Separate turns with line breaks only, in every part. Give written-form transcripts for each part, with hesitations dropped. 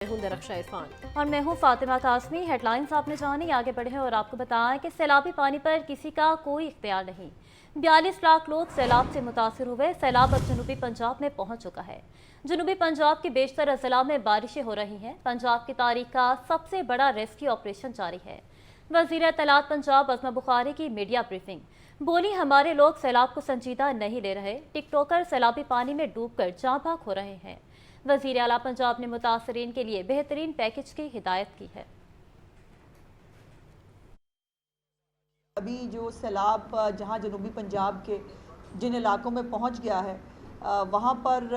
मैं हूं दरख्शा इरफान
और मैं हूं फातिमा कासमी। हेडलाइंस आपने जानी, आगे बढ़े और आपको बताएं कि सैलाबी पानी पर किसी का कोई इख्तियार नहीं। 42 लाख लोग सैलाब से मुतासर हुए। सैलाब अब जनूबी पंजाब में पहुंच चुका है। जनूबी पंजाब के बेशतर अजला में बारिशें हो रही हैं। पंजाब की तारीख का सबसे बड़ा रेस्क्यू ऑपरेशन जारी है। वज़ीर इत्तलात पंजाब अज़मा बुखारी की मीडिया ब्रीफिंग। बोली, हमारे लोग सैलाब को संजीदा नहीं ले रहे। टिकटॉकर सैलाबी पानी में डूब कर जाँ भाग हो रहे हैं। वज़ीर आला पंजाब ने मुतासरीन के लिए बेहतरीन पैकेज की हिदायत की है।
अभी जो सैलाब जहाँ जनूबी पंजाब के जिन इलाकों में पहुँच गया है वहाँ पर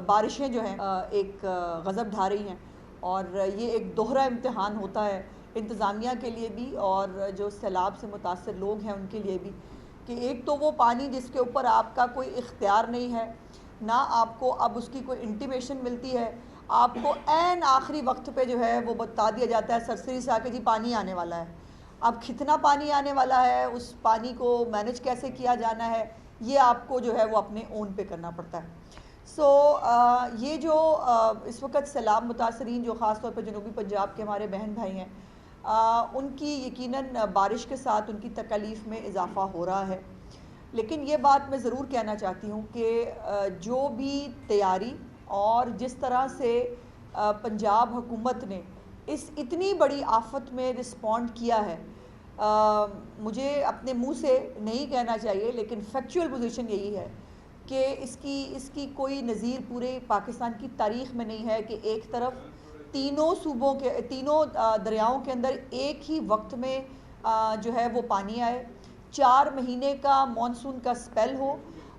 बारिशें जो हैं एक गज़ब ढा रही हैं और ये एक दोहरा इम्तिहान होता है इंतज़ामिया के लिए भी और जो सैलाब से मुतासर लोग हैं उनके लिए भी, कि एक तो वो पानी जिसके ऊपर आपका कोई इख्तियार नहीं है, ना आपको अब उसकी कोई इंटीमेशन मिलती है, आपको ऐन आखिरी वक्त पे जो है वो बता दिया जाता है सरसरी से आके जी पानी आने वाला है। अब कितना पानी आने वाला है, उस पानी को मैनेज कैसे किया जाना है, ये आपको जो है वो अपने ओन पे करना पड़ता है। ये जो इस वक्त सैलाब मुतासरीन जो ख़ास तौर पर जनूबी पंजाब के हमारे बहन भाई हैं, उनकी यकीनन बारिश के साथ उनकी तकलीफ़ में इजाफ़ा हो रहा है। लेकिन ये बात मैं ज़रूर कहना चाहती हूँ कि जो भी तैयारी और जिस तरह से पंजाब हुकूमत ने इस इतनी बड़ी आफत में रिस्पॉन्ड किया है, मुझे अपने मुंह से नहीं कहना चाहिए लेकिन फैक्चुअल पोजीशन यही है कि इसकी कोई नज़ीर पूरे पाकिस्तान की तारीख़ में नहीं है कि एक तरफ तीनों सूबों के तीनों दरियाओं के अंदर एक ही वक्त में जो है वो पानी आए, 4 महीने का मॉनसून का स्पेल हो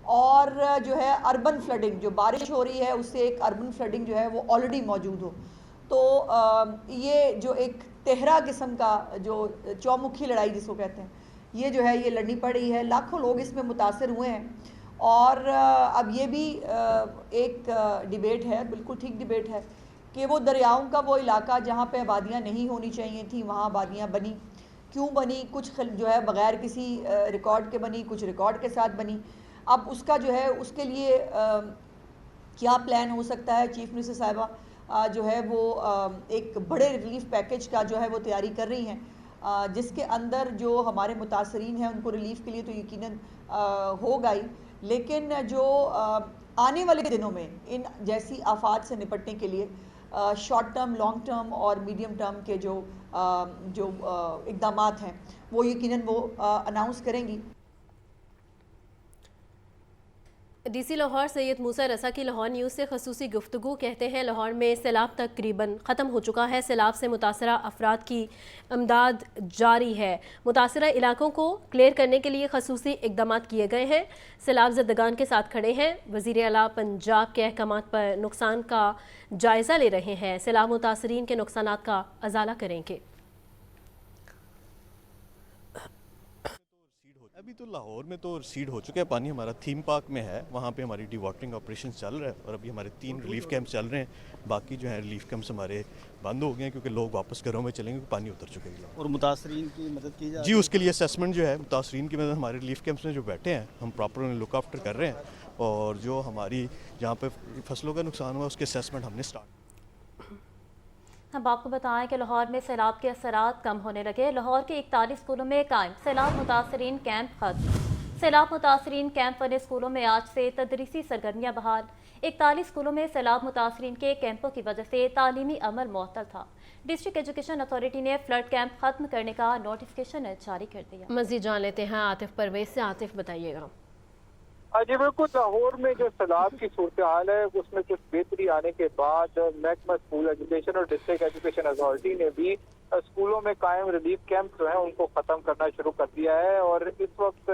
और जो है अर्बन फ्लडिंग, जो बारिश हो रही है उससे एक अर्बन फ्लडिंग जो है वो ऑलरेडी मौजूद हो। तो ये जो एक तेहरा किस्म का जो चौमुखी लड़ाई जिसको कहते हैं, ये जो है ये लड़नी पड़ रही है। लाखों लोग इसमें मुतासर हुए हैं और अब ये भी एक डिबेट है, बिल्कुल ठीक डिबेट है कि वो दरियाओं का वो इलाका जहाँ पे आबादियाँ नहीं होनी चाहिए थी वहाँ आबादियाँ बनी, क्यों बनी, कुछ जो है बग़ैर किसी रिकॉर्ड के बनी, कुछ रिकॉर्ड के साथ बनी। अब उसका जो है उसके लिए क्या प्लान हो सकता है, चीफ मिनिस्टर साहिबा जो है वो एक बड़े रिलीफ पैकेज का जो है वो तैयारी कर रही हैं, जिसके अंदर जो हमारे मुतासरीन हैं उनको रिलीफ के लिए तो यकीनन होगा ही, लेकिन जो आने वाले दिनों में इन जैसी आफात से निपटने के लिए शॉर्ट टर्म, लॉन्ग टर्म और मीडियम टर्म के जो इक़दामात हैं वो यकीनन वो अनाउंस करेंगी।
डीसी लाहौर सैयद मूसा रसा की लाहौर न्यूज़ से खसूसी गुफ्तगू। कहते हैं लाहौर में सैलाब तकरीबन ख़त्म हो चुका है। सैलाब से मुतासरा अफराद की इमदाद जारी है। मुतासरा इलाकों को क्लियर करने के लिए खसूसी इक़दाम किए गए हैं। सैलाब ज़दगान के साथ खड़े हैं। वज़ीर आला पंजाब के अहकामात पर नुकसान का जायज़ा ले रहे हैं। सैलाब मुतासरीन के नुकसानात का अजाला करेंगे।
अभी तो लाहौर में तो सीड हो चुका है पानी, हमारा थीम पार्क में है, वहाँ पे हमारी डिवाटरिंग ऑपरेशन चल रहा है और अभी हमारे 3 रिलीफ कैंप चल रहे हैं। बाकी जो है रिलीफ कैंप्स हमारे बंद हो गए हैं क्योंकि लोग वापस घरों में चलेंगे, पानी उतर चुके हैं।
और मुतासरीन की मदद की जाए
जी, उसके लिए असेसमेंट जो है मुतासरीन की मदद हमारे रिलीफ कैंप्स में जो बैठे हैं हम प्रॉपर उन्हें लुक आफ्टर कर रहे हैं और जो हमारी जहाँ पर फसलों का नुकसान हुआ उसके असेसमेंट हमने स्टार्ट।
अब आपको बताएं कि लाहौर में सैलाब के असरात कम होने लगे। लाहौर के 41 स्कूलों में कायम सैलाब मुतासरीन कैंप खत्म। सैलाब मुतासरीन कैंप वाले स्कूलों में आज से तदरीसी सरगर्मियाँ बहाल। 41 स्कूलों में सैलाब मुतासरीन के कैंपों की वजह से तालीमी अमल मुअत्तल था। डिस्ट्रिक्ट एजुकेशन अथॉरिटी ने फ्लड कैंप खत्म करने का नोटिफिकेशन जारी कर दिया।
मज़ीद जान लेते हैं आतिफ परवेज से। आतिफ, बताइएगा।
जी बिल्कुल, लाहौर में जो सैलाब की सूरत हाल है उसमें कुछ बेहतरी आने के बाद महकमा स्कूल एजुकेशन और डिस्ट्रिक्ट एजुकेशन अथॉरिटी ने भी स्कूलों में कायम रिलीफ कैंप जो है उनको ख़त्म करना शुरू कर दिया है और इस वक्त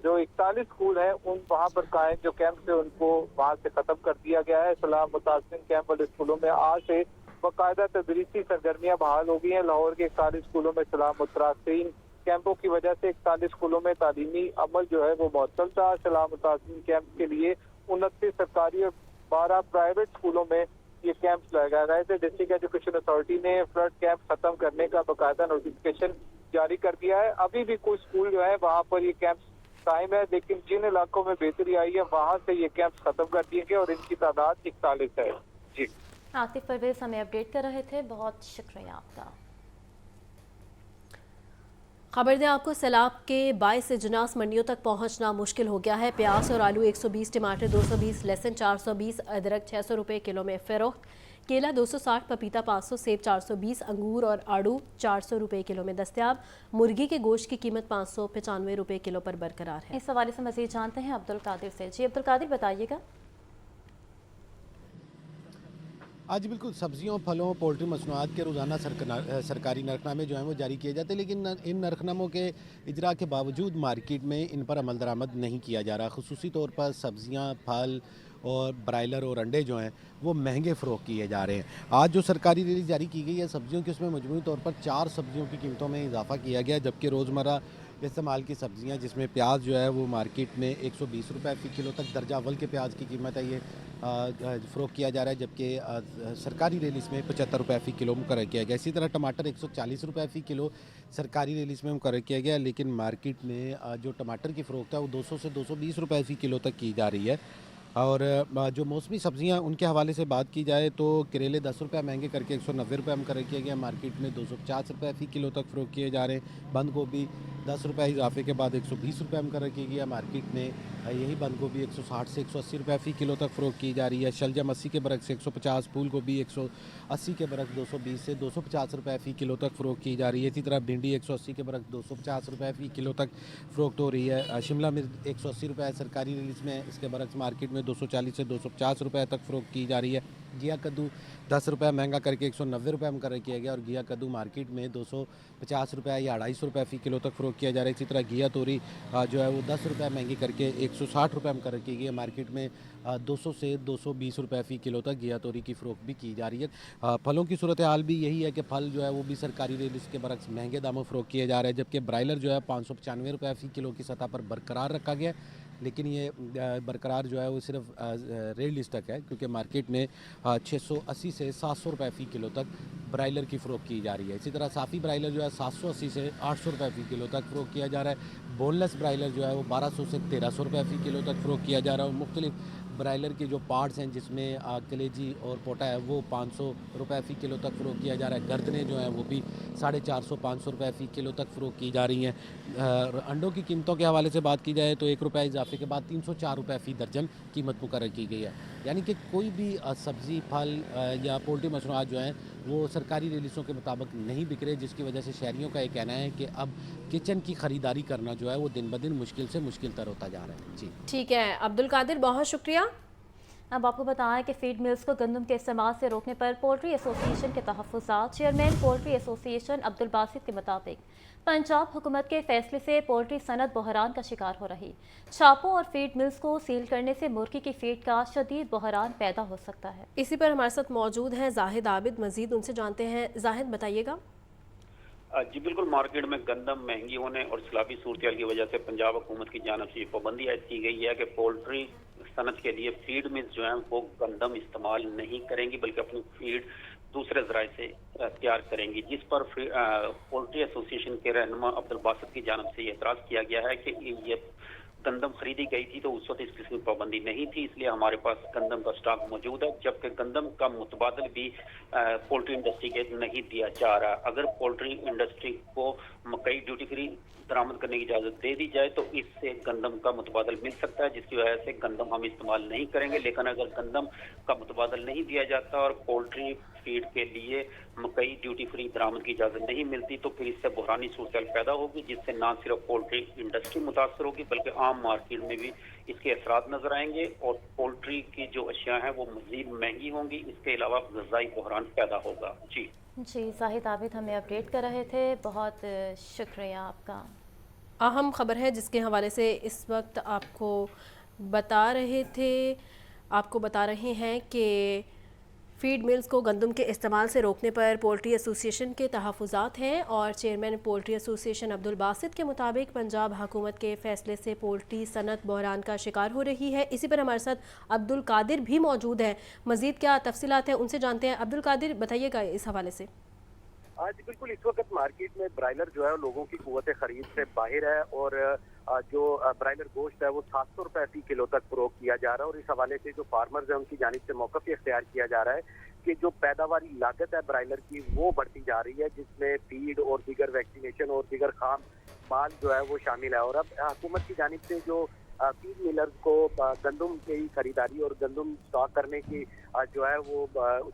जो 41 स्कूल हैं उन वहाँ पर कायम जो कैंप है उनको वहाँ से ख़त्म कर दिया गया है। सैलाब मुतासरीन कैंप वाले स्कूलों में आज से बाकायदा तदरीसी सरगर्मियाँ बहाल हो गई हैं। लाहौर के 41 स्कूलों में सैलाब मुतासरीन कैंपों की वजह से 41 स्कूलों में तालीमी अमल जो है वो मुअत्तल था। सैलाब मुतासरीन कैंप के लिए 29 सरकारी और 12 प्राइवेट स्कूलों में ये कैंप्स लगाए गए थे। डिस्ट्रिक्ट एजुकेशन अथॉरिटी ने फ्लड कैंप खत्म करने का बाकायदा नोटिफिकेशन जारी कर दिया है। अभी भी कुछ स्कूल जो है वहाँ पर ये कैंप्स कायम है, लेकिन जिन इलाकों में बेहतरी आई है वहाँ से ये कैंप्स खत्म कर दिए गए और इनकी तादाद 41 है। जी।
आतिफ परवेज हमें अपडेट कर रहे थे, बहुत शुक्रिया आपका।
खबर दें आपको, सैलाब के बायस से जिनास मंडियों तक पहुंचना मुश्किल हो गया है। प्याज और आलू 120, टमाटर 220, लहसुन 420, अदरक 600 रुपये किलो में फरोख्त, केला 260, पपीता 500, सेब 420, अंगूर और आड़ू 400 रुपये किलो में दस्तयाब। मुर्गी के गोश्त की कीमत 595 रुपये किलो पर बरकरार है।
इस हवाले से मज़ीद जानते हैं अब्दुल कादिर से। जी अब्दुल कादिर, बताइएगा।
आज बिल्कुल सब्जियों, फलों, पोल्ट्री मसनूआत के रोज़ाना सरकारी नरखनामे जो हैं वो जारी किए जाते हैं, लेकिन इन नरखनामों के इजरा के बावजूद मार्केट में इन पर अमल दरामद नहीं किया जा रहा। खुसूसी तौर पर सब्जियां, फल और ब्रायलर और अंडे जो हैं वो महंगे फ़रोख्त किए जा रहे हैं। आज जो सरकारी रिलीज़ जारी की गई है सब्जियों की, उसमें मजमूई तौर पर 4 सब्जियों की कीमतों में इजाफा किया गया, जबकि रोज़मर्रा इस्तेमाल की सब्जियां जिसमें प्याज जो है वो मार्केट में 120 रुपये फ़ी किलो तक दर्जा अव्वल के प्याज की कीमत है, ये फ़रोख्त किया जा रहा है, जबकि सरकारी रिलीज़ में 75 रुपये फ़ी किलो मुकर्रर किया गया। इसी तरह टमाटर 140 रुपये फ़ी किलो सरकारी रिलीज़ में मुकर्रर किया गया, लेकिन मार्केट में जो टमाटर की फ़रोख्त है वो 200 से 220 रुपये फ़ी किलो तक की जा रही है। और जो मौसमी सब्जियां उनके हवाले से बात की जाए तो करेले 10 रुपये महंगे करके 190 रुपये मुकर्रर किया गया, मार्केट में 250 रुपये फ़ी किलो तक फ़रोख्त किए जा रहे हैं। बंद गोभी 10 रुपये इजाफे के बाद 120 रुपये मुकर्रर किया गया, मार्केट में यही बंद गोभी 160 से 180 रुपये फ़ी किलो तक फ़रोख्त की जा रही है। शलजम 80 के बरक्स 150, फूल गोभी 180 के बरक्स 220 से 250 रुपये फ़ी किलो तक फ़रोख्त की जा रही है। इसी तरह भिंडी 180 के बरक्स 250 रुपये फ़ी किलो तक फ़रोख्त हो रही है। शिमला मिर्च 180 रुपये सरकारी रिलीज़ में, इसके बरक्स मार्केट में 240 से 250 रुपये तक फ़रोख्त की जा रही है। घिया कद्दू 10 रुपये महंगा करके 190 रुपये मुकर्रर किया गया और घिया कद्दू मार्केट में 250 रुपये या 250 रुपये फ़ी किलो तक फ़रोख्त किया जा रहा है। इसी तरह घिया तोरी जो है वो 10 रुपये महंगी करके 160 रुपये मुकर्रर की गई है, मार्केट में 200 से 220 रुपये फ़ी किलो तक घिया तोरी की फ़रोख्त भी की जा रही है। फलों की सूरत हाल भी यही है कि फल जो है वो भी सरकारी रिलीज़ के बरक्स महंगे दामों फ़रोख्त किए जा रहे हैं, जबकि ब्रायलर जो है 595 रुपये फ़ी किलो की सतह पर बरकरार रखा गया, लेकिन ये बरकरार जो है वो सिर्फ रेट लिस्ट तक है, क्योंकि मार्केट में 680 से 700 रुपये फ़ी किलो तक ब्रायलर की फ़रोख्त की जा रही है। इसी तरह साफ़ी ब्रायलर जो है 780 से 800 रुपये फ़ी किलो तक फ़रोख्त किया जा रहा है। बोनलेस ब्रायलर जो है वो 1200 से 1300 रुपये फ़ी किलो तक फ़रोख्त किया जा रहा है। और मुख्तलिफ ब्रायलर के जो पार्ट्स हैं जिसमें कलेजी और पोटा है वो 500 रुपये फ़ी किलो तक फ़रोख्त किया जा रहा है। गर्दनें जो हैं वो भी 450-500 रुपये फ़ी किलो तक फ़रोख्त की जा रही हैं। अंडों की कीमतों के हवाले से बात की जाए तो 1 रुपये इजाफे के बाद 304 रुपये फ़ी दर्जन कीमत मुकर्रर की गई है। यानी कि कोई भी सब्ज़ी, फल या पोल्ट्री मसनूआत जो हैं वो सरकारी रिलीज़ों के मुताबिक नहीं बिक रहे, जिसकी वजह से शहरियों का ये कहना है कि अब किचन की ख़रीदारी करना जो है वो दिन ब दिन मुश्किल से मुश्किल तर होता जा रहा है। जी
ठीक है अब्दुल कादिर, बहुत शुक्रिया।
अब आपको बताएं कि फीड मिल्स को गंदम के इस्तेमाल से रोकने पर पोल्ट्री एसोसिएशन के तहफ़्फ़ुज़ात। Chairman poultry association Abdul Basit के मुताबिक पंजाब हुकूमत के फैसले से पोल्ट्री सनत बहरान का शिकार हो रही। छापों और फीड मिल्स को सील करने से मुर्गी की फीड का शदीद बहरान पैदा हो सकता है।
इसी पर हमारे साथ मौजूद हैं जाहिद आबिद, मजीद उनसे जानते हैं। जाहिद, बताइएगा।
जी बिल्कुल, मार्केट में गंदम महंगी होने और सैलाबी सूरत की वजह से पंजाब हुकूमत की जानिब से पाबंदी आयद की गई है कि पोल्ट्री सनत के लिए फीड मिल्स जो हैं वो गंदम इस्तेमाल नहीं करेंगी, बल्कि अपनी फीड दूसरे ज़राए से तैयार करेंगी, जिस पर पोल्ट्री एसोसिएशन के रहनुमा अब्दुल बासित की जानिब से एतराज़ किया गया है कि ये गंदम खरीदी गई थी तो उस वक्त इस किस्म की पाबंदी नहीं थी, इसलिए हमारे पास गंदम का स्टॉक मौजूद है, जबकि गंदम का मुतबादल भी पोल्ट्री इंडस्ट्री के नहीं दिया जा रहा। अगर पोल्ट्री इंडस्ट्री को मकई ड्यूटी फ्री बरामद करने की इजाज़त दे दी जाए तो इससे गंदम का मुतबादल मिल सकता है, जिसकी वजह से गंदम हम इस्तेमाल नहीं करेंगे। लेकिन अगर गंदम का मुतबादल नहीं दिया जाता और पोल्ट्री फीड के लिए मकई ड्यूटी फ्री बरामद की इजाज़त नहीं मिलती तो फिर इससे बहरानी सूरत पैदा होगी, जिससे न सिर्फ पोल्ट्री इंडस्ट्री मुतासर होगी बल्कि आम मार्केट में भी इसके असरात नजर आएंगे और पोल्ट्री की जो अशिया हैं वो मजीद महंगी होंगी। इसके अलावा ग़ज़ाई बहरान पैदा होगा। जी
जाहिद आबिद हमें अपडेट कर रहे थे, बहुत शुक्रिया आपका।
अहम खबर है जिसके हवाले से इस वक्त आपको बता रहे हैं कि फीड मिल्स को गंदम के इस्तेमाल से रोकने पर पोल्ट्री एसोसिएशन के तहफ़्फ़ुज़ात हैं और chairman poultry association Abdul Basit के मुताबिक पंजाब हुकूमत के फ़ैसले से पोल्ट्री सनत बहरान का शिकार हो रही है। इसी पर हमारे साथ अब्दुल कादिर भी मौजूद हैं, मज़ीद क्या तफसीलात हैं उनसे जानते हैं। अब्दुल कादिर, बताइएगा इस हवाले से।
आज बिल्कुल इस वक्त मार्केट में ब्रायलर जो है लोगों की कुव्वत खरीद से बाहर है और जो ब्रायलर गोश्त है वो 700 रुपये फ़ी किलो तक फरोख्त किया जा रहा है और इस हवाले से जो फार्मर्स हैं उनकी जानिब से मौक़िफ़ इख्तियार किया जा रहा है کہ جو پیداواری لاگت ہے برائلر کی وہ بڑھتی جا رہی ہے، جس میں فیڈ اور دیگر ویکسینیشن اور دیگر خام مال جو ہے وہ شامل ہے. اور اب حکومت کی جانب سے جو فیڈ ملرز کو گندم کی خریداری اور گندم اسٹاک کرنے کی جو ہے وہ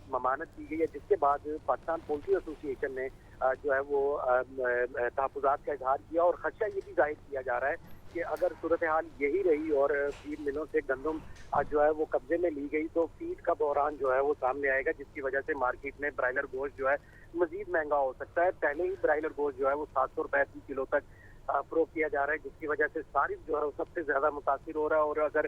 ممانعت کی گئی ہے، جس کے بعد پاکستان پولٹری ایسوسی ایشن نے جو ہے وہ تحفظات کا اظہار کیا اور خدشہ یہ بھی ظاہر کیا جا رہا ہے کہ اگر صورتحال یہی رہی اور فیڈ ملوں سے گندم جو ہے وہ قبضے میں لی گئی تو فیڈ کا بحران جو ہے وہ سامنے آئے گا، جس کی وجہ سے مارکیٹ میں برائلر گوشت جو ہے مزید مہنگا ہو سکتا ہے. پہلے ہی برائلر گوشت جو ہے وہ 700 روپے فی کلو تک فروخت کیا جا رہا ہے، جس کی وجہ سے صارف جو ہے وہ سب سے زیادہ متاثر ہو رہا ہے. اور اگر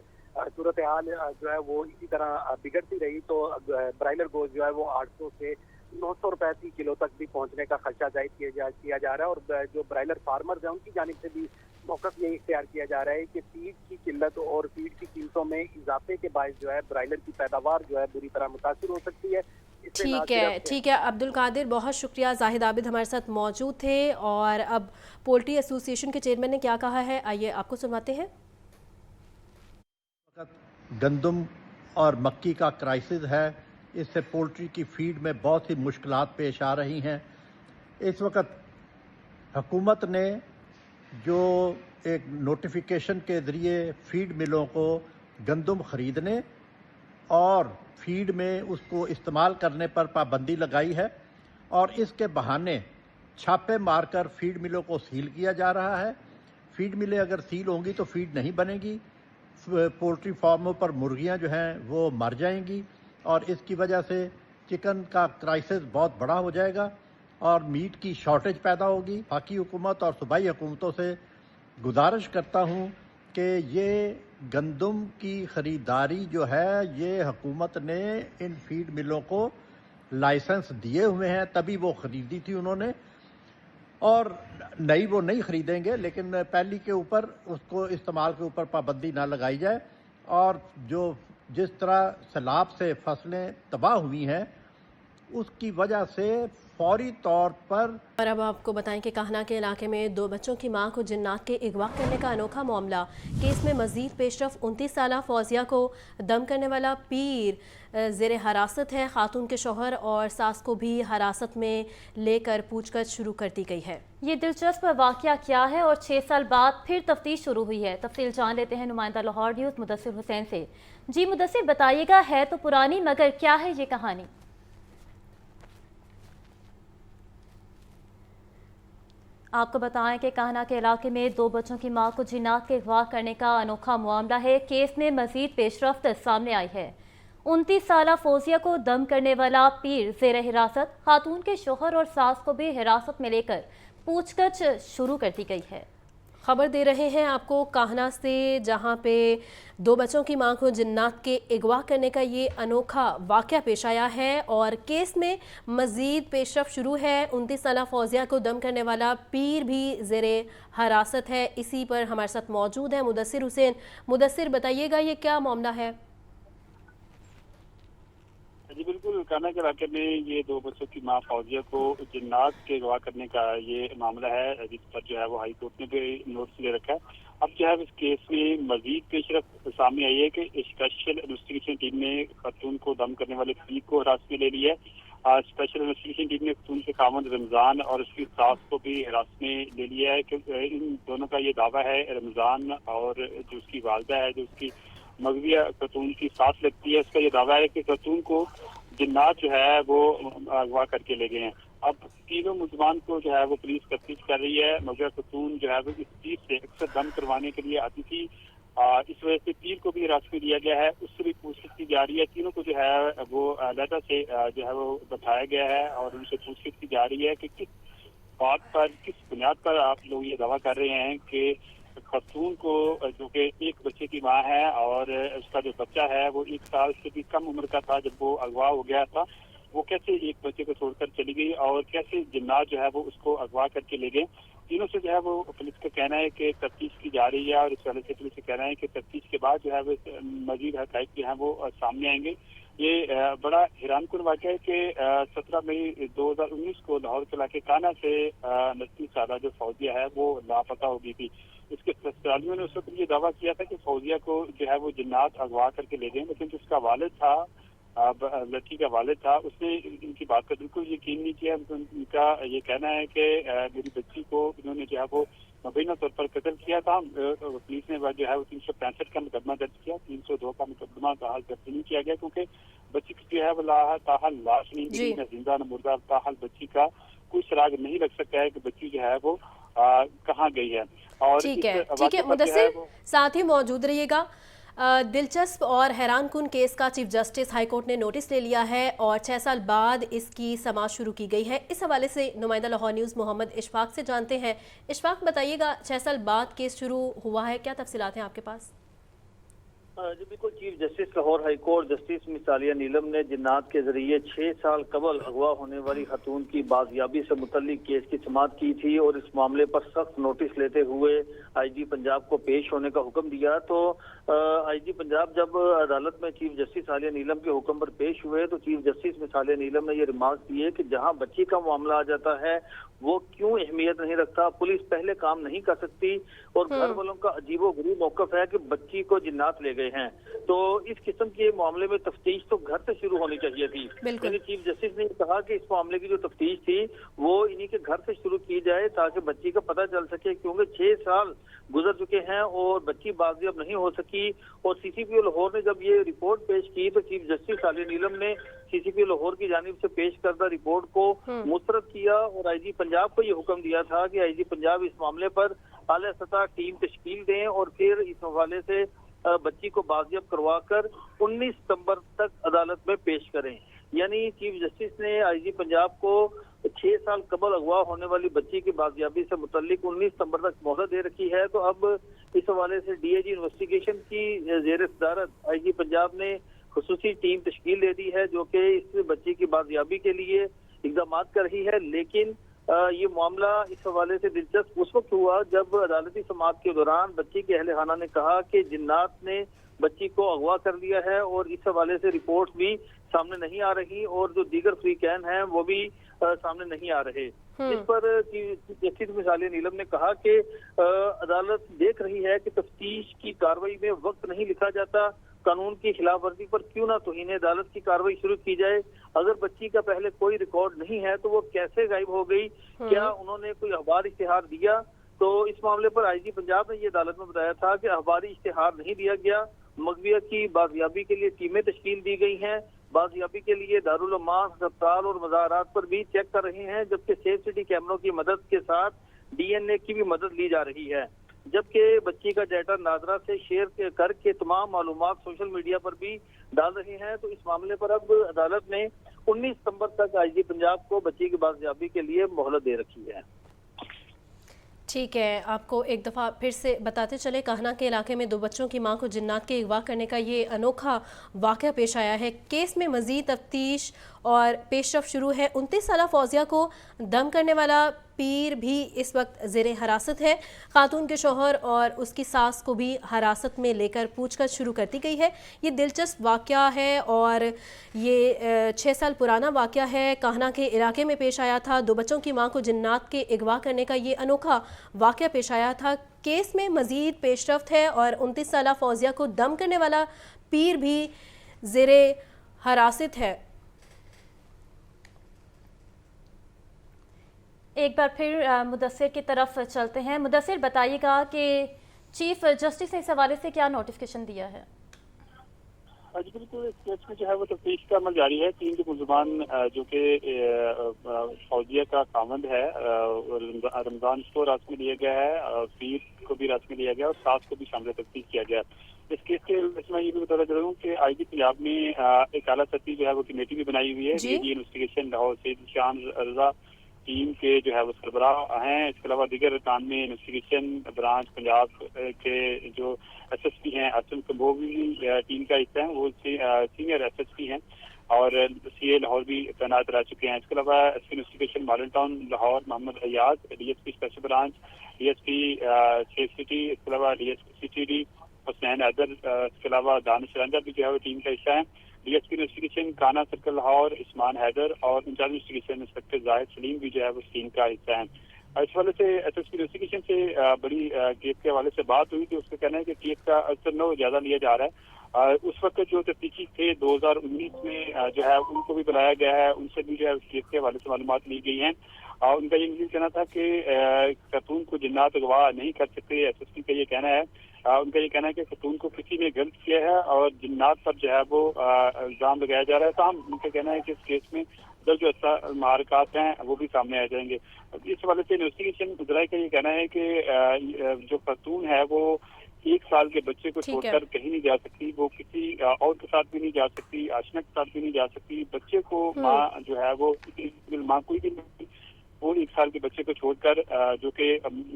صورتحال جو ہے وہ اسی طرح بگڑتی رہی تو برائلر گوشت جو ہے وہ 800 سے 900 روپے فی کلو تک بھی پہنچنے کا خدشہ ظاہر کیا جا رہا ہے. اور جو برائلر فارمرز ہیں ان کی جانب سے بھی موقف یہی اختیار کیا جا رہا ہے کہ فیڈ کی قلت اور فیڈ کی قیمتوں میں اضافے کے باعث جو ہے برائلر کی پیداوار جو ہے بری طرح متاثر ہو سکتی ہے.
ٹھیک ہے عبد القادر، بہت شکریہ. زاہد عابد ہمارے ساتھ موجود تھے. اور اب پولٹری ایسوسی ایشن کے چیئرمین نے کیا کہا ہے، آئیے آپ کو سنواتے ہیں.
گندم اور مکی کا کرائسس ہے، اس سے پولٹری کی فیڈ میں بہت سی مشکلات پیش آ رہی ہیں. اس وقت حکومت نے جو ایک نوٹیفیکیشن کے ذریعے فیڈ ملوں کو گندم خریدنے اور فیڈ میں اس کو استعمال کرنے پر پابندی لگائی ہے، اور اس کے بہانے چھاپے مار کر فیڈ ملوں کو سیل کیا جا رہا ہے. فیڈ ملیں اگر سیل ہوں گی تو فیڈ نہیں بنے گی، پولٹری فارموں پر مرغیاں جو ہیں وہ مر جائیں گی، اور اس کی وجہ سے چکن کا کرائسس بہت بڑا ہو جائے گا اور میٹ کی شارٹیج پیدا ہوگی. وفاقی حکومت اور صوبائی حکومتوں سے گزارش کرتا ہوں کہ یہ گندم کی خریداری جو ہے یہ حکومت نے ان فیڈ ملوں کو لائسنس دیے ہوئے ہیں، تبھی وہ خریدی تھی انہوں نے، اور نئی وہ نہیں خریدیں گے. لیکن پہلی کے اوپر اس کو استعمال کے اوپر پابندی نہ لگائی جائے. اور جس طرح سیلاب سے فصلیں تباہ ہوئی ہیں اس کی وجہ سے فوری طور پر.
اور اب آپ کو بتائیں کہ کاہنا کے علاقے میں 2 بچوں کی ماں کو جنات کے اغوا کرنے کا انوکھا معاملہ. کیس میں مزید پیش رفت. 29 سالہ فوزیہ کو دم کرنے والا پیر زیر حراست ہے. خاتون کے شوہر اور ساس کو بھی حراست میں لے کر پوچھ گچھ شروع کر دی گئی ہے.
یہ دلچسپ واقعہ کیا ہے اور 6 سال بعد پھر تفتیش شروع ہوئی ہے؟ تفصیل جان لیتے ہیں نمائندہ لاہور نیوز مدثر حسین سے. جی مدثر، بتائیے گا، ہے تو پرانی مگر کیا ہے یہ کہانی؟ آپ کو بتائیں کہ کاہنا کے علاقے میں 2 بچوں کی ماں کو جنات کے اغوا کرنے کا انوکھا معاملہ ہے. کیس میں مزید پیش رفت سامنے آئی ہے. 29 سالہ فوزیہ کو دم کرنے والا پیر زیر حراست. خاتون کے شوہر اور ساس کو بھی حراست میں لے کر پوچھ گچھ شروع کر دی گئی ہے.
خبر دے رہے ہیں آپ کو کاہنا سے، جہاں پہ 2 بچوں کی ماں کو جنات کے اغوا کرنے کا یہ انوکھا واقعہ پیش آیا ہے اور کیس میں مزید پیش رفت شروع ہے. 29 سالہ فوزیہ کو دم کرنے والا پیر بھی زیر حراست ہے. اسی پر ہمارے ساتھ موجود ہیں مدثر حسین. مدثر، بتائیے گا یہ کیا معاملہ ہے؟
جی بالکل، کاہنا کے علاقے میں یہ 2 بچوں کی ماں فوزیہ کو جنات کے اغوا کرنے کا یہ معاملہ ہے، جس پر جو ہے وہ ہائی کورٹ نے بھی نوٹس لے رکھا ہے. اب جو ہے اس کیس میں مزید پیش رفت سامنے آئی ہے کہ اسپیشل انویسٹیگیشن ٹیم نے خاتون کو دم کرنے والے پیر کو حراست میں لے لیا ہے. اسپیشل انویسٹیگیشن ٹیم نے خاتون کے خاوند رمضان اور اس کی ساس کو بھی حراست میں لے لیا ہے کہ ان دونوں کا یہ دعویٰ ہے، رمضان اور جو اس کی والدہ ہے، جو اس کی مغویہ خاتون کی ساس لگتی ہے، اس کا یہ دعویٰ ہے کہ خاتون کو جنات جو ہے وہ اغوا کر کے لے گئے ہیں. اب تینوں ملزمان کو جو ہے وہ پولیس تفتیش کر رہی ہے. مغویہ خاتون جو ہے وہ اس پیر سے اکثر دم کروانے کے لیے آتی تھی، اس وجہ سے پیر کو بھی حراست میں لیا گیا ہے. اس سے بھی پوچھ گچھ کی جا رہی ہے. تینوں کو جو ہے وہ علیحدہ سے جو ہے وہ بتایا گیا ہے اور ان سے پوچھ گچھ کی جا رہی ہے کہ کس بات پر، کس بنیاد پر آپ لوگ یہ دعویٰ کر رہے ہیں کہ خاتون کو، جو کہ ایک بچے کی ماں ہے اور اس کا جو بچہ ہے وہ 1 سال سے بھی کم عمر کا تھا جب وہ اغوا ہو گیا تھا، وہ کیسے ایک بچے کو چھوڑ کر چلی گئی اور کیسے جنات جو ہے وہ اس کو اغوا کر کے لے گئے. تینوں سے جو ہے وہ پولیس کا کہنا ہے کہ تفتیش کی جا رہی ہے اور اس والے سے پولیس کا کہنا ہے کہ تفتیش کے بعد جو ہے وہ مزید حقائق جو ہیں وہ سامنے آئیں گے. یہ بڑا حیران کن واقعہ ہے کہ 17 مئی 2019 کو لاہور کے علاقے کاہنا سے 29 سالہ جو فوزیہ ہے وہ لاپتہ ہو گئی تھی. اس کے سسرالیوں نے اس وقت یہ دعویٰ کیا تھا کہ فوزیہ کو جو ہے وہ جنات اغوا کر کے لے گئے، لیکن جو اس کا والد تھا लड़की का वालिद था, उसने इनकी बात का बिल्कुल यकीन नहीं किया। उनका ये कहना है कि मेरी बच्ची को इन्होंने जो है वो मुबैना तौर पर कत्ल किया था। पुलिस ने जो है वो 365 का मुकदमा दर्ज किया, 302 का मुकदमा ताहाल दर्ज नहीं किया गया, क्योंकि बच्ची की जो है वो ताहाल लाश नहीं मिली, न जिंदा न मुर्दा। ताहाल बच्ची का कोई सुराग नहीं लग सकता है कि बच्ची जो है वो कहाँ गई है। और
ठीक है मुदस्सिर, साथ ही मौजूद रहिएगा। दिलचस्प और हैरान कुन केस का चीफ जस्टिस हाईकोर्ट ने नोटिस ले लिया है और 6 साल बाद इसकी समाअत शुरू की गई है। इस हवाले से नुमाइंदा लाहौर न्यूज़ मोहम्मद इशफाक से जानते हैं। इशफाक, बताइएगा, 6 साल बाद केस शुरू हुआ है, क्या तफसीलात हैं आपके पास?
जी बिल्कुल, chief justice Lahore high court justice miss Aalia Neelam ने जिन्नात के जरिए 6 साल कबल अगवा होने वाली खतून की बाजियाबी से मुतल्लिक केस की समाअत की थी और इस मामले पर सख्त नोटिस लेते हुए आईजी पंजाब को पेश होने का हुक्म दिया। तो आईजी पंजाब जब अदालत में चीफ जस्टिस आलिया नीलम के हुक्म पर पेश हुए तो chief justice miss Aalia Neelam ने ये रिमार्क दिए कि जहां बच्ची का मामला आ जाता है वो क्यों अहमियत नहीं रखता, पुलिस पहले काम नहीं कर सकती और घर वालों का अजीबोगरीब मौकफ है कि बच्ची को जिन्नात ले गए हैं। तो इस किस्म के मामले में तफ्तीश तो घर से शुरू होनी चाहिए थी। यानी चीफ जस्टिस ने कहा कि इस मामले की जो तफ्तीश थी वो इन्हीं के घर से शुरू की जाए ताकि बच्ची का पता चल सके, क्योंकि 6 साल गुजर चुके हैं और बच्ची बाजियाब नहीं हो सकी। और सीसीपीओ लाहौर ने जब ये रिपोर्ट पेश की तो चीफ जस्टिस आलिया नीलम ने सीसीपीओ लाहौर की जानिब से पेश करदा रिपोर्ट को मुस्तरद किया और आईजी पंजाब को ये हुक्म दिया था कि आईजी पंजाब इस मामले पर आला सतह टीम तश्कील दें और फिर इस हवाले से बच्ची को बाजियाब करवाकर 19 सितंबर तक अदालत में पेश करें। यानी चीफ जस्टिस ने आईजी पंजाब को 6 साल कबल अगवा होने वाली बच्ची की बाजियाबी से मुतल्लिक 19 सितंबर तक मोहलत दे रखी है। तो अब इस हवाले से डीआईजी इन्वेस्टिगेशन की जेर सदारत आईजी पंजाब ने खुसूसी टीम तश्कील दे दी है जो कि इस बच्ची की बाजियाबी के लिए इक़दाम कर रही है। लेकिन ये मामला इस हवाले से दिलचस्प उस वक्त हुआ जब अदालती समाअत के दौरान बच्ची के अहले खाना ने कहा कि जिन्नात ने बच्ची को अगवा कर लिया है और इस हवाले से रिपोर्ट भी सामने नहीं आ रही और जो दीगर फ्रीकैन हैं वो भी सामने नहीं आ रहे। इस पर जस्टिस मिस आलिया नीलम ने कहा कि अदालत देख रही है कि तफ्तीश की कार्रवाई में वक्त नहीं लिखा जाता, कानून की खिलाफ वर्जी पर क्यों ना तौहीन अदालत की कार्रवाई शुरू की जाए। अगर बच्ची का पहले कोई रिकॉर्ड नहीं है तो वो कैसे गायब हो गई, क्या उन्होंने कोई अखबार इश्तिहार दिया? तो इस मामले पर आईजी पंजाब ने ये अदालत में बताया था कि अखबारी इश्तिहार नहीं दिया गया, मगविया की बाजियाबी के लिए टीमें तश्कील दी गई हैं, बाजियाबी के लिए दारुल अमान, अस्पताल और मज़ारात पर भी चेक कर रहे हैं, जबकि सेफ सिटी कैमरों की मदद के साथ डीएनए की भी मदद ली जा रही है। जबकि बच्ची का डाटा नादरा से शेयर करके तमाम मालूमात सोशल मीडिया पर भी डाल रहे हैं। तो इस मामले पर अब अदालत ने 19 सितंबर तक आईजी पंजाब को बच्ची की बाजियाबी के लिए मोहलत दे रखी है।
ठीक है, आपको एक दफ़ा फिर से बताते चले, काहना के इलाके में 2 बच्चों की मां को जिन्नात के अगवा करने का ये अनोखा वाक़या पेश आया है। केस में मज़ीद तफ्तीश और पेशरफ शुरू है। 29 साला फौजिया को दम करने वाला पीर भी इस वक्त ज़ेरे हिरासत है। खातून के शोहर और उसकी सास को भी हिरासत में लेकर पूछताछ शुरू कर दी गई है। ये दिलचस्प वाक़या है और ये 6 साल पुराना वाक़या है। काहना के इलाके में पेश आया था। 2 बच्चों की मां को जिन्नात के अगवा करने का ये अनोखा वाक़या पेश आया था। केस में मज़ीद पेशरफ्त है और 29 साला फौजिया को दम करने वाला पीर भी ज़ेरे हिरासत है।
एक बार फिर मुदस्सिर की तरफ चलते हैं। मुदस्सिर, बताइएगा कि चीफ जस्टिस ने इस हवाले से क्या नोटिफिकेशन दिया है?
जी बिल्कुल, इस केस में जो है वो तफ्तीश का अमल जारी है। 3 जो मुलजमान जो कि फौजिया का खामंद है, रमजान को रात में लिया गया है, पीर को भी रात में लिया गया और सास को भी शामिल तफ्तीश किया गया। इस केस के इसमें ये भी बताना चाह रहा हूँ कि आईजी पंजाब में एक आला सतही जो है वो कमेटी भी बनाई हुई है। डीआईजी इन्वेस्टिगेशन लाहौर से शान रजा टीम के जो है वो सरबराह हैं। इसके अलावा दीगर काम में इन्वेस्टिगेशन ब्रांच पंजाब के जो एसएसपी हैं असम कम्बोज भी टीम का हिस्सा है, वो सीनियर एसएसपी हैं और सीए लाहौर भी तैनात रह चुके हैं। इसके अलावा SP investigation Model Town Lahore Mohammad Ayaz, DSP special branch DSP safe city, इसके अलावा डीएसपी सीटीडी हुसैन हैदर, इसके अलावा दानिश रंजा भी जो है वो टीम का हिस्सा है। DSP investigation Kahna circle Lahore Usman Haider और incharge investigation inspector Zahid Saleem भी जो है वो टीम का हिस्सा है। इस वाले से एसएसपी इन्वेस्टिगेशन से बड़ी केस के हवाले से बात हुई थी। उसका कहना है कि केस का असर नो ज्यादा लिया जा रहा है उस वक्त जो तफ्तीशी थे 2019 में जो है उनको भी बुलाया गया है, उनसे भी जो है उस केस के हवाले से मालूमात ली गई हैं। उनका ये मज़ीद कहना था कि खातून को जिन्नात अगवा नहीं कर सकते, SSP का ये कहना है। उनका ये कहना है कि खातून को किसी ने गलत किया है और जिन्नात पर जो है वो इल्ज़ाम लगाया जा रहा है। ताहम उनका कहना है कि इस केस में जो महरकात हैं वो भी सामने आ जाएंगे। इस हवाले से इन्वेस्टिगेशन गुजराई का ये कहना है कि जो खातून है वो 1 साल के बच्चे को छोड़कर कहीं नहीं जा सकती, वो किसी और के साथ भी नहीं जा सकती, आशना के साथ भी नहीं जा सकती। बच्चे को माँ जो है वो माँ कोई भी नहीं, वो 1 साल के बच्चे को छोड़कर जो कि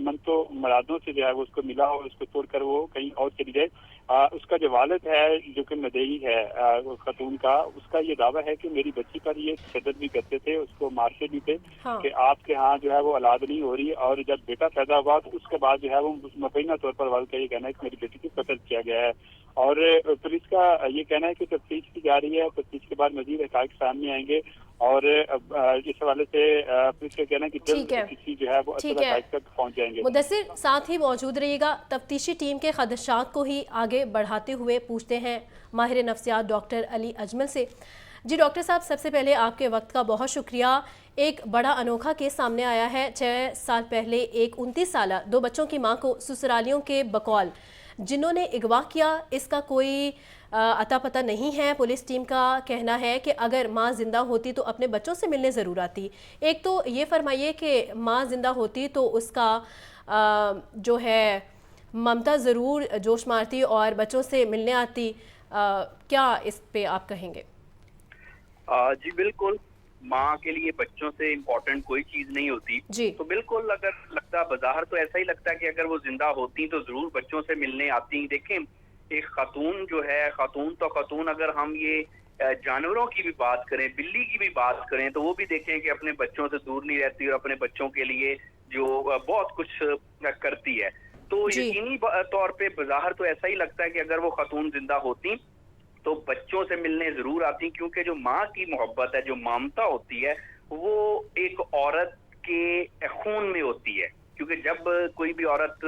मनतो मरादों से जो है वो उसको मिला और उसको छोड़कर वो कहीं और चली जाए। उसका जो वालिद है जो कि मदई है खातून का, उसका ये दावा है कि मेरी बच्ची पर ये तशद्दुद भी करते थे, उसको मारते भी थे कि आपके यहाँ जो है वो औलाद नहीं हो रही। और जब बेटा पैदा हुआ तो उसके बाद जो है वो मुबैना तौर पर वालिद का ये कहना है कि मेरी बेटी को कत्ल किया गया है। और पुलिस का ये कहना है कि तफ्तीश की जा रही है, तफ्तीश के बाद मजीद हक़ाइक़ सामने आएंगे और इस हवाले से पुलिस का कहना है कि जल्द किसी जो है वो असल हक़ाइक़ तक पहुँच जाएंगे।
मुदस्सिर साथ ही मौजूद रहिएगा। तफ्तीशी टीम के खदशात को ही आगे बढ़ाते हुए पूछते हैं माहिर नफ्सियात डॉक्टर अली अजमल से। जी डॉक्टर साहब, सबसे पहले आपके वक्त का बहुत शुक्रिया। एक बड़ा अनोखा केस सामने आया है। 6 साल पहले एक 29 साला 2 बच्चों की मां को ससुरालियों के बकौल जिन्होंने अगवा किया, इसका कोई अता पता नहीं है। पुलिस टीम का कहना है कि अगर माँ ज़िंदा होती तो अपने बच्चों से मिलने ज़रूर आती। एक तो ये फरमाइए कि माँ ज़िंदा होती तो उसका जो है ममता ज़रूर जोश मारती और बच्चों से मिलने आती। क्या इस पे आप कहेंगे?
जी बिल्कुल, माँ के लिए बच्चों से इम्पोर्टेंट कोई चीज नहीं होती जी। तो बिल्कुल अगर लगता, बज़ाहिर तो ऐसा ही लगता है कि अगर वो जिंदा होती तो जरूर बच्चों से मिलने आती। देखें, एक खातून जो है, खातून तो खातून, अगर हम ये जानवरों की भी बात करें, बिल्ली की भी बात करें, तो वो भी देखें कि अपने बच्चों से दूर नहीं रहती और अपने बच्चों के लिए जो बहुत कुछ करती है। तो यकीनी तौर पे बज़ाहिर तो ऐसा ही लगता है कि अगर वो खातून जिंदा होती तो बच्चों से मिलने जरूर आती, क्योंकि जो माँ की मोहब्बत है, जो ममता होती है, वो एक औरत के खून में होती है। क्योंकि जब कोई भी औरत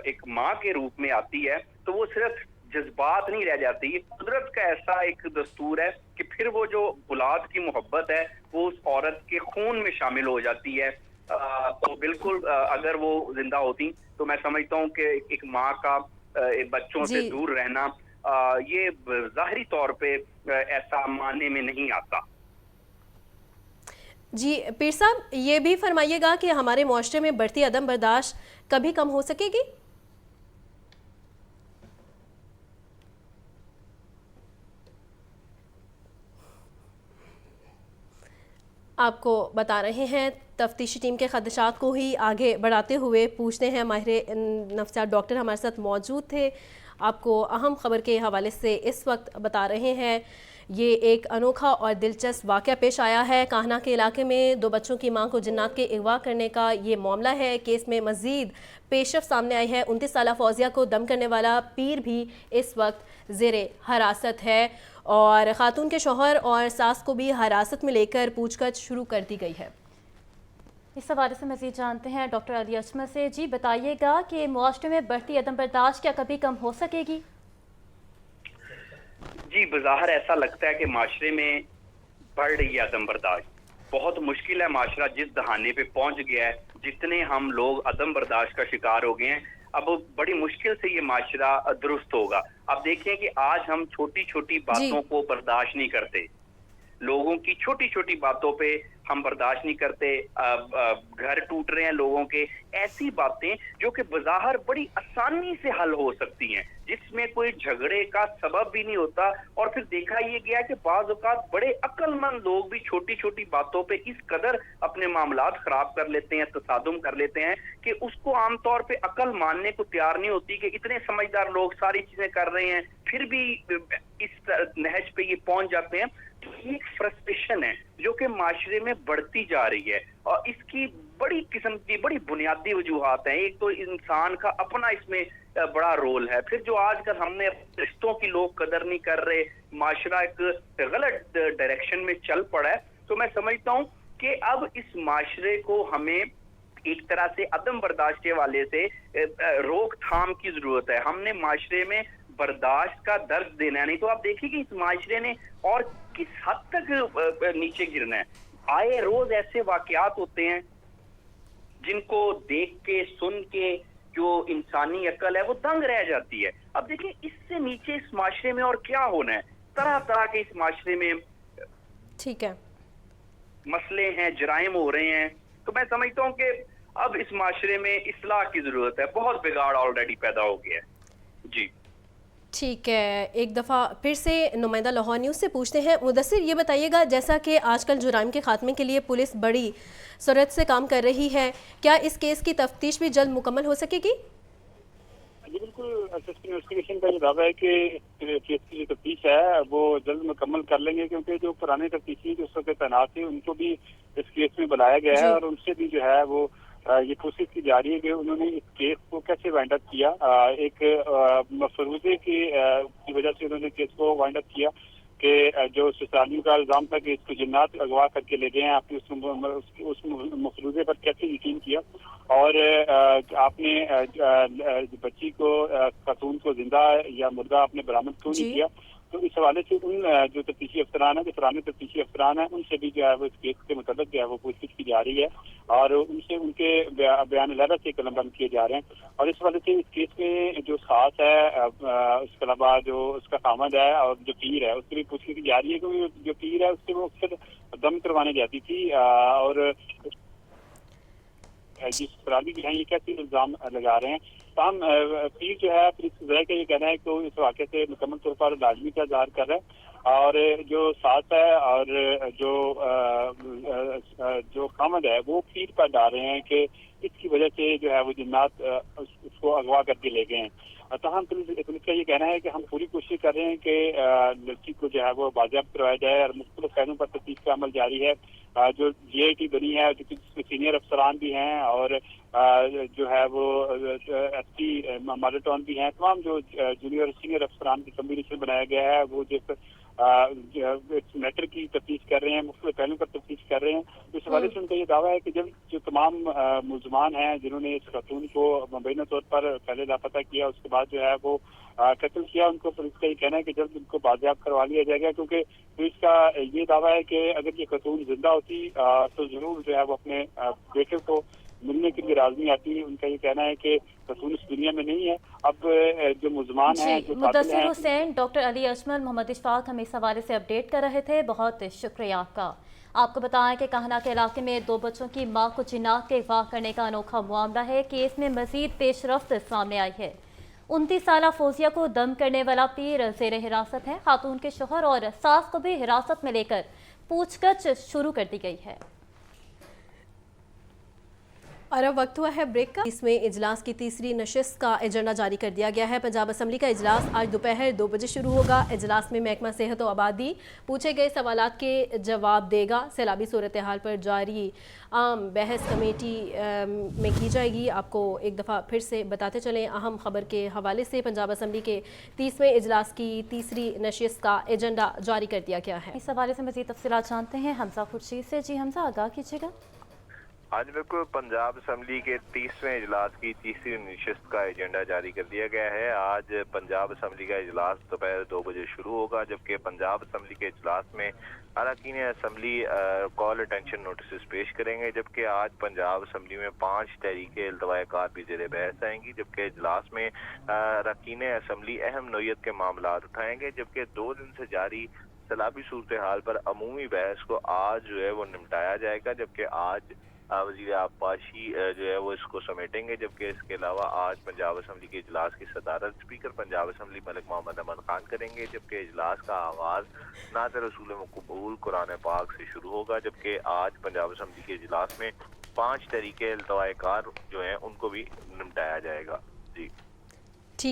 एक माँ के रूप में आती है तो वो सिर्फ जज्बात नहीं रह जाती, ये कुदरत का ऐसा एक दस्तूर है कि फिर वो जो औलाद की मोहब्बत है वो उस औरत के खून में शामिल हो जाती है। तो बिल्कुल अगर वो जिंदा होती तो मैं समझता हूँ कि एक माँ का बच्चों से दूर रहना ये ज़ाहिरी तौर पे ऐसा मानने में नहीं आता।
जी पीर साहब, ये भी फरमाइएगा कि हमारे मुआशरे में बढ़ती अदम बर्दाश्त कभी कम हो सकेगी? आपको बता रहे हैं, तफ्तीशी टीम के खदशात को ही आगे बढ़ाते हुए पूछते हैं। माहिर नफ्सियात डॉक्टर हमारे साथ मौजूद थे। आपको अहम खबर के हवाले से इस वक्त बता रहे हैं। ये एक अनोखा और दिलचस्प वाक़या पेश आया है। कान्हा के इलाके में 2 बच्चों की मां को जिन्नात के अगवा करने का ये मामला है। केस में मज़ीद पेशरफ सामने आई है। 29 साला फौजिया को दम करने वाला पीर भी इस वक्त ज़ेरे हिरासत है और खातून के शौहर और सास को भी हिरासत में लेकर पूछताछ शुरू कर दी गई है।
इस हवाले से मज़ीद जानते हैं डॉक्टर अली अजमल से। जी बताइएगा कि मुआशरे में बढ़ती अदम बर्दाश्त क्या कभी कम हो सकेगी?
जी बज़ाहिर ऐसा लगता है कि माशरे में बढ़ रही है अदम बर्दाश्त। बहुत मुश्किल है, माशरा जिस दहाने पे पहुंच गया है, जितने हम लोग अदम बर्दाश्त का शिकार हो गए हैं, अब बड़ी मुश्किल से ये माशरा दुरुस्त होगा। अब देखें कि आज हम छोटी छोटी बातों को बर्दाश्त नहीं करते, लोगों की छोटी छोटी बातों पे हम बर्दाश्त नहीं करते। घर टूट रहे हैं लोगों के, ऐसी बातें जो कि बज़ाहिर बड़ी आसानी से हल हो सकती हैं, जिसमें कोई झगड़े का सबब भी नहीं होता। और फिर देखा ये गया कि बाज़ औक़ात बड़े अक्लमंद लोग भी छोटी छोटी बातों पे इस कदर अपने मामलात खराब कर लेते हैं, तसादुम कर लेते हैं कि उसको आमतौर पे अकल मानने को तैयार नहीं होती कि इतने समझदार लोग सारी चीजें कर रहे हैं फिर भी इस नहज पे ये पहुंच जाते हैं। तो ये एक फ्रस्ट्रेशन है जो कि माशरे में बढ़ती जा रही है और इसकी बड़ी किस्म की बड़ी बुनियादी वजूहात हैं। एक तो इंसान का अपना इसमें बड़ा रोल है, फिर जो आजकल हमने रिश्तों की लोग कदर नहीं कर रहे, माशरा एक गलत डायरेक्शन में चल पड़ा है। तो मैं समझता हूँ कि अब इस माशरे को हमें एक तरह से अदम बर्दाश्त के वाले से रोकथाम की जरूरत है। हमने माशरे में برداشت کا درس دینا ہے. نہیں تو آپ دیکھیے کہ اس معاشرے نے اور کس حد تک نیچے گرنا ہے. آئے روز ایسے واقعات ہوتے ہیں جن کو دیکھ کے سن کے جو انسانی عقل ہے وہ دنگ رہ جاتی ہے. اب دیکھیں اس سے نیچے اس معاشرے میں اور کیا ہونا ہے. طرح طرح کے اس معاشرے میں
ٹھیک ہے
مسئلے ہیں, جرائم ہو رہے ہیں. تو میں سمجھتا ہوں کہ اب اس معاشرے میں اصلاح کی ضرورت ہے. بہت بگاڑ آلریڈی پیدا ہو گیا ہے. جی
ٹھیک ہے, ایک دفعہ پھر سے نمائندہ لاہور نیوز سے پوچھتے ہیں. مدثر یہ بتائیے گا, جیسا کہ آج کل جرائم کے خاتمے کے لیے پولیس بڑی سرعت سے کام کر رہی ہے, کیا اس کیس کی تفتیش بھی جلد مکمل ہو سکے گی؟
جی بالکل, انویسٹیگیشن کا یہ دعویٰ ہے کہ کیس کی جو تفتیش ہے وہ جلد مکمل کر لیں گے, کیونکہ جو پرانے تفتیشی جو اس وقت تعینات تھے ان کو بھی اس کیس میں بلایا گیا ہے, اور ان سے بھی جو ہے وہ یہ کوشش کی جا رہی ہے کہ انہوں نے اس کیس کو کیسے وائنڈ اپ کیا. ایک مفروضے کی وجہ سے انہوں نے کیس کو وائنڈ اپ کیا کہ جو سسرالیوں کا الزام تھا کہ اس کو جنات اغوا کر کے لے گئے ہیں, آپ نے اس مفروضے پر کیسے یقین کیا, اور آپ نے بچی کو خاتون کو زندہ یا مردہ آپ نے برآمد کیوں نہیں کیا. تو اس حوالے سے ان جو تفتیشی افسران ہیں, جو پرانے تفتیشی افسران ہیں, ان سے بھی جو ہے وہ اس کیس کے متعلق جو ہے وہ پوچھ گچھ کی جا رہی ہے, اور ان سے ان کے بیان علیحدہ سے قلم بند کیے جا رہے ہیں. اور اس حوالے سے اس کیس میں جو خاص ہے, اس کے علاوہ جو اس کا خامد ہے اور جو پیر ہے اس سے بھی پوچھ گچھ کی جا رہی ہے, کیونکہ جو پیر ہے اس سے وہ اکثر دم کروانے جاتی تھی, اور جس پرانی جو ہیں یہ کیسے الزام لگا رہے ہیں. تاہم پیر جو ہے پھر اس کا یہ کہنا ہے کہ وہ اس واقعے سے مکمل طور پر لازمی کا اظہار کر رہا ہے, اور جو ساتھ ہے اور جو خامد ہے وہ پیر پر ڈال رہے ہیں کہ اس کی وجہ سے جو ہے وہ جنات اس کو اغوا کر کے لے گئے ہیں. تاہم پولیس کا یہ کہنا ہے کہ ہم پوری کوشش کر رہے ہیں کہ لڑکی کو جو ہے وہ بازیاب کروایا جائے, اور مختلف پہلوؤں پر تفتیش کا عمل جاری ہے. جو جی آئی ٹی بنی ہے, جو سینئر افسران بھی ہیں, اور جو ہے وہ ایس پی ماڈل ٹاؤن بھی ہیں, تمام جو جونیئر سینئر افسران کی کمبینیشن بنایا گیا ہے, وہ جس میٹر کی تفتیش کر رہے ہیں, مختلف پہلوؤں پر تفتیش کر رہے ہیں. اس حوالے سے ان کا یہ دعویٰ ہے کہ جب جو تمام ملزمان ہیں جنہوں نے اس خاتون کو مبینہ طور پر پہلے لاپتہ کیا, اس کے بعد جو ہے وہ قتل کیا, ان کو پولیس کا یہ کہنا ہے کہ جلد ان کو بازیاب کروا لیا جائے گا, کیونکہ پولیس کا یہ دعویٰ ہے کہ اگر یہ خاتون زندہ ہوتی تو ضرور جو ہے وہ اپنے بیٹے کو ملنے کے لیے راضی آتی. ان کا یہ کہنا ہے کہ خاتون اس دنیا میں نہیں ہے. اب جو ملزمان ہیں, جو
مدثر حسین, ڈاکٹر علی اجمل, محمد اشفاق ہمیں اس حوالے سے اپڈیٹ کر رہے تھے, بہت شکریہ آپ کا. آپ کو بتائیں کہ کہنا کے علاقے میں 2 بچوں کی ماں کو جنات کے اغوا کرنے کا انوکھا معاملہ ہے. کیس میں مزید پیش رفت سامنے آئی ہے. 29 سالہ فوزیہ کو دم کرنے والا پیر زیر حراست ہے. خاتون کے شوہر اور ساس کو بھی حراست میں لے کر پوچھ گچھ شروع کر دی گئی ہے.
اور اب وقت ہوا ہے بریک کا. اس میں اجلاس کی تیسری نشست کا ایجنڈا جاری کر دیا گیا ہے. پنجاب اسمبلی کا اجلاس آج دوپہر 2 بجے شروع ہوگا. اجلاس میں محکمہ صحت و آبادی پوچھے گئے سوالات کے جواب دے گا. سیلابی صورتحال پر جاری عام بحث کمیٹی میں کی جائے گی. آپ کو ایک دفعہ پھر سے بتاتے چلیں اہم خبر کے حوالے سے, پنجاب اسمبلی کے 30ویں اجلاس کی تیسری نشست کا ایجنڈا جاری کر دیا گیا ہے.
اس حوالے سے مزید تفصیلات جانتے ہیں حمزہ خورشید سے. جی حمزہ, آگاہ کیجیے گا.
آج بالکل پنجاب اسمبلی کے 30ویں اجلاس کی تیسری نشست کا ایجنڈا جاری کر دیا گیا ہے. آج پنجاب اسمبلی کا اجلاس دوپہر 2 بجے شروع ہوگا, جبکہ پنجاب اسمبلی کے اجلاس میں اراکین اسمبلی کال اٹینشن نوٹسز پیش کریں گے. جبکہ آج پنجاب اسمبلی میں 5 تحریک التواء کار بھی زیر بحث آئیں گی, جبکہ اجلاس میں اراکین اسمبلی اہم نوعیت کے معاملات اٹھائیں گے. جبکہ 2 دن سے جاری سیلابی صورتحال پر عمومی بحث کو آج جو ہے وہ نمٹایا جائے گا, جبکہ آج وزیر آبپاشی جو ہے وہ اس کو سمیٹیں گے. جبکہ اس کے علاوہ آج پنجاب اسمبلی کے اجلاس کی صدارت اسپیکر پنجاب اسمبلی ملک محمد احمد خان کریں گے. جبکہ اجلاس کا آغاز نعت رسول مقبول قرآن پاک سے شروع ہوگا. جبکہ آج پنجاب اسمبلی کے اجلاس میں 5 تحریک التواء کار جو ہیں ان کو بھی نمٹایا جائے گا. جی